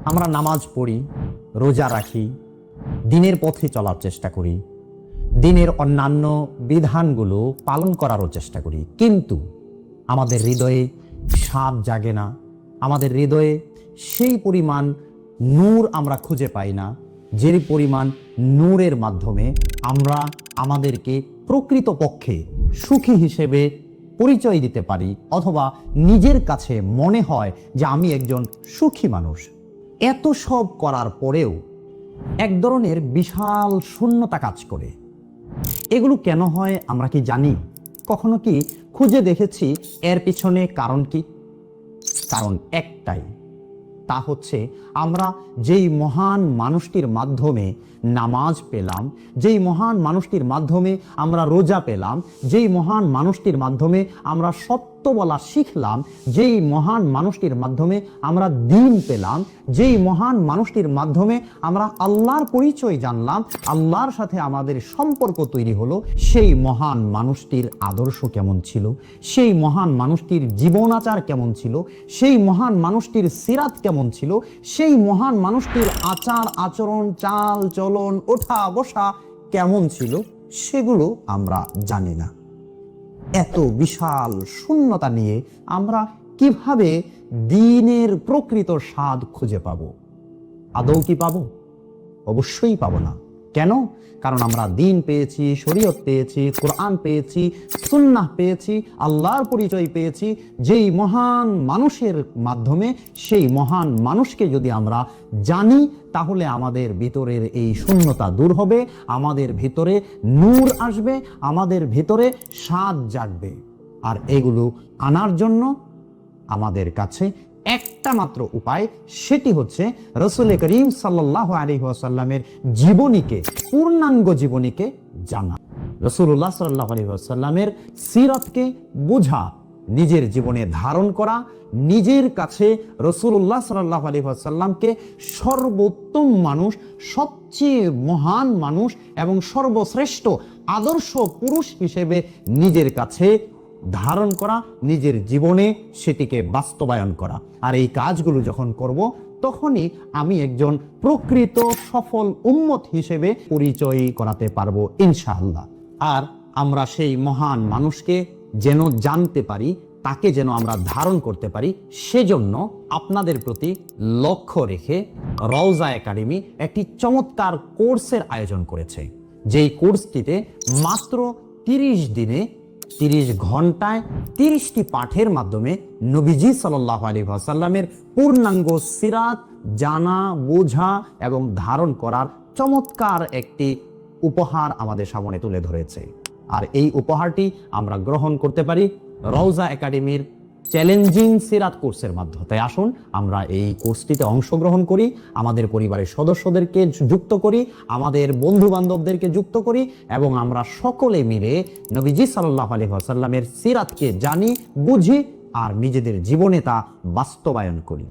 আমরা নামাজ পড়ি, রোজা রাখি, দিনের পথে চলার চেষ্টা করি, দিনের অন্যান্য বিধানগুলো পালন করারও চেষ্টা করি, কিন্তু আমাদের হৃদয়ে স্বাদ জাগে না, আমাদের হৃদয়ে সেই পরিমাণ নূর আমরা খুঁজে পাই না, যে পরিমাণ নূরের মাধ্যমে আমরা আমাদেরকে প্রকৃতপক্ষে সুখী হিসেবে পরিচয় দিতে পারি, অথবা নিজের কাছে মনে হয় যে আমি একজন সুখী মানুষ। এত সব করার পরেও এক ধরনের বিশাল শূন্যতা কাজ করে। এগুলো কেন হয় আমরা কি জানি? কখনো কি খুঁজে দেখেছি এর পিছনে কারণ কি? কারণ একটাই, তা হচ্ছে আমরা যেই মহান মানুষটির মাধ্যমে নামাজ পেলাম, যেই মহান মানুষটির মাধ্যমে আমরা রোজা পেলাম, যেই মহান মানুষটির মাধ্যমে আমরা সত্য বলা শিখলাম, যেই মহান মানুষটির মাধ্যমে আমরা দ্বীন পেলাম, যেই মহান মানুষটির মাধ্যমে আমরা আল্লাহর পরিচয় জানলাম, আল্লাহর সাথে আমাদের সম্পর্ক তৈরি হলো, সেই মহান মানুষটির আদর্শ কেমন ছিল, সেই মহান মানুষটির জীবনাচার কেমন ছিল, সেই মহান মানুষটির সিরাত কেমন ছিল, সেই মহান মানুষটির আচার আচরণ, চাল চলন, ওঠা বসা কেমন ছিল, সেগুলো আমরা জানি না। এত বিশাল শূন্যতা নিয়ে আমরা কিভাবে দ্বীনের প্রকৃত স্বাদ খুঁজে পাবো? আদৌ কি পাবো? অবশ্যই পাবো না। কেন? কারণ আমরা দ্বীন পেয়েছি, শরীয়ত পেয়েছি, কোরআন পেয়েছি, সুন্নাহ পেয়েছি, আল্লাহর পরিচয় পেয়েছি। যেই মহান মানুষের মাধ্যমে সেই মহান মানুষকে যদি আমরা জানি, তাহলে আমাদের ভিতরের এই শূন্যতা দূর হবে, আমাদের ভিতরে নূর আসবে, আমাদের ভিতরে স্বাদ জাগবে। আর এগুলো আনার জন্য আমাদের কাছে একটা মাত্র উপায়, সেটি হচ্ছে রাসূল করিম সাল্লাল্লাহু আলাইহি ওয়াসাল্লামের জীবনীকে, পূর্ণাঙ্গ জীবনীকে জানা, রাসূলুল্লাহ সাল্লাল্লাহু আলাইহি ওয়াসাল্লামের সিরাতকে বোঝা, নিজের জীবনে ধারণ করা, নিজের কাছে রাসূলুল্লাহ সাল্লাল্লাহু আলাইহি ওয়াসাল্লামকে সর্বোত্তম মানুষ, সবচেয়ে মহান মানুষ এবং সর্বশ্রেষ্ঠ আদর্শ পুরুষ হিসেবে নিজের কাছে ধারণ করা, নিজের জীবনে সেটিকে বাস্তবায়ন করা। আর এই কাজগুলো যখন করব, তখনই আমি একজন প্রকৃত সফল উম্মত হিসেবে পরিচয় করাতে পারবো ইনশাআল্লাহ। আর আমরা সেই মহান মানুষকে যেন জানতে পারি, তাকে যেন আমরা ধারণ করতে পারি, সেজন্য আপনাদের প্রতি লক্ষ্য রেখে রওজা একাডেমি একটি চমৎকার কোর্সের আয়োজন করেছে। যেই কোর্সটিতে মাত্র 30 দিনে 30 ঘন্টায় 30টি পাঠের মাধ্যমে নবীজি সাল্লাল্লাহু আলাইহি ওয়াসাল্লামের পূর্ণাঙ্গ সিরাত জানা, বোঝা এবং ধারণ করার চমৎকার একটি উপহার আমাদের সামনে তুলে ধরেছে। আর এই উপহারটি আমরা গ্রহণ করতে পারি রওজা একাডেমির চ্যালেঞ্জিং সিরাত কোর্সের মাধ্যমে। তাই আসুন আমরা এই কোর্সটিতে অংশগ্রহণ করি, আমাদের পরিবারের সদস্যদেরকে যুক্ত করি, আমাদের বন্ধু বান্ধবদেরকে যুক্ত করি, এবং আমরা সকলে মিলে নবীজি সাল্লাল্লাহু আলাইহি ওয়াসাল্লামের সিরাতকে জানি, বুঝি আর নিজেদের জীবনে তা বাস্তবায়ন করি।